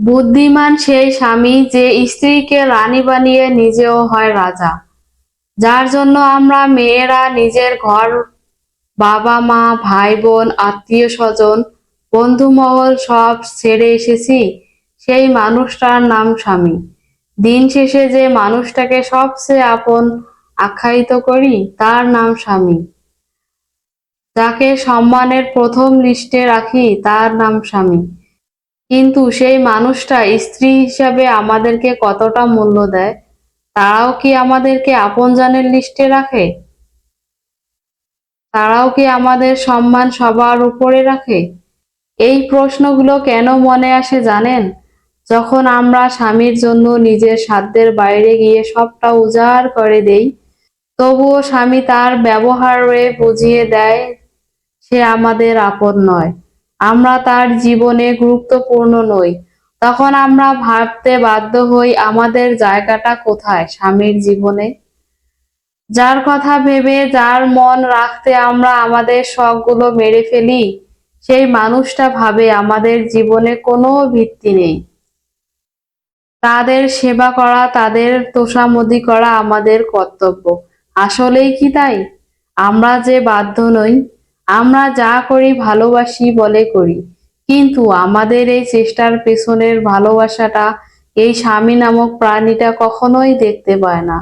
বুদ্ধিমান সেই স্বামী যে স্ত্রীকে রানী বানিয়ে নিজেও হয় রাজা, যার জন্য আমরা মেয়েরা নিজের ঘর, বাবা মা, ভাই বোন, আত্মীয় স্বজন, বন্ধু মহল সব ছেড়ে এসেছি। সেই মানুষটার নাম স্বামী। দিন শেষে যে মানুষটাকে সবচেয়ে আপন আখ্যায়িত করি তার নাম স্বামী। যাকে সম্মানের প্রথম লিস্টে রাখি তার নাম স্বামী। কিন্তু সেই মানুষটা স্ত্রী হিসাবে আমাদেরকে কতটা মূল্য দেয়, তারাও কি আমাদেরকে আপনজনের লিস্টে রাখে? তারাও কি আমাদের সম্মান সবার উপরে রাখে? এই প্রশ্নগুলো কেন মনে আসে জানেন? যখন আমরা স্বামীর জন্য নিজের সাধ্যের বাইরে গিয়ে সবটা উজাড় করে দেই, তবুও স্বামী তার ব্যবহারে বুঝিয়ে দেয় সে আমাদের আপন নয়, আমরা তার জীবনে গুরুত্বপূর্ণ নই। তখন আমরা ভাবতে বাধ্য হই আমাদের জায়গাটা কোথায় স্বামীর জীবনে। যার কথা ভেবে, যার মন রাখতে আমরা আমাদের শখগুলো মেরে ফেলি, সেই মানুষটা ভাবে আমাদের জীবনে কোনো ভিত্তি নেই। তাদের সেবা করা, তাদের তোষামোদী করা আমাদের কর্তব্য। আসলেই কি তাই? আমরা যে বাধ্য নই, আমরা যা করি ভালোবাসি বলে করি, কিন্তু আমাদের এই চেষ্টার পেছনের ভালোবাসাটা এই স্বামী নামক প্রাণীটা কখনোই দেখতে পায় না।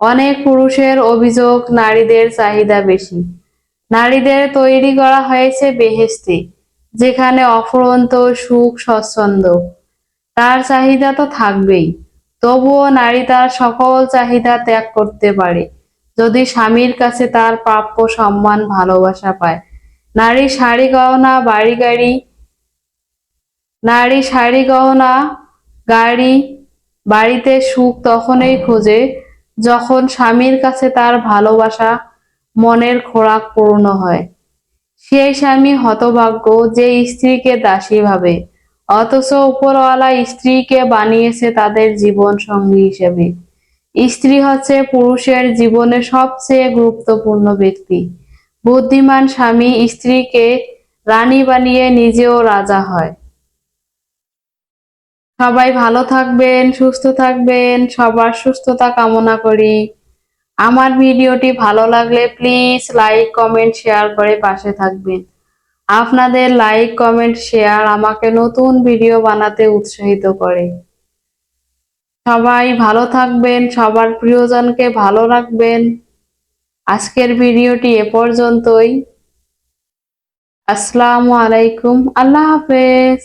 অনেক পুরুষের অভিযোগ নারীদের চাহিদা বেশি। নারীদের তৈরি করা হয়েছে বেহেশতে, যেখানে অফুরন্ত সুখ স্বচ্ছন্দ। তার চাহিদা তো থাকবেই, তবুও নারী তার সকল চাহিদা ত্যাগ করতে পারে যদি স্বামীর কাছে তার প্রাপ্য সম্মান ভালোবাসা পায়। নারী শাড়ি গহনা বাড়ি গাড়ি নারী শাড়ি গহনা গাড়ি বাড়িতে সুখ তখনই খোঁজে যখন স্বামীর কাছে তার ভালোবাসা, মনের খোরাক পূর্ণ হয়। সেই স্বামী হতভাগ্য যে স্ত্রীকে দাসী ভাবে, অথচ উপরওয়ালা স্ত্রীকে বানিয়েছে তাদের জীবন সঙ্গী হিসেবে। স্ত্রী হচ্ছে পুরুষের জীবনে সবচেয়ে গুরুত্বপূর্ণ ব্যক্তি। বুদ্ধিমান স্বামী স্ত্রীকে রানী বানিয়ে নিজেও রাজা হয়। সবাই ভালো থাকবেন, সুস্থ থাকবেন, সবার সুস্থতা কামনা করি। আমার ভিডিওটি ভালো লাগলে প্লিজ লাইক, কমেন্ট, শেয়ার করে পাশে থাকবেন। আপনাদের লাইক, কমেন্ট, শেয়ার আমাকে নতুন ভিডিও বানাতে উৎসাহিত করে। সবাই ভালো থাকবেন, সবার প্রিয়জনকে ভালো রাখবেন। আজকের ভিডিওটি এ পর্যন্তই। আসসালামু আলাইকুম, আল্লাহ হাফেজ।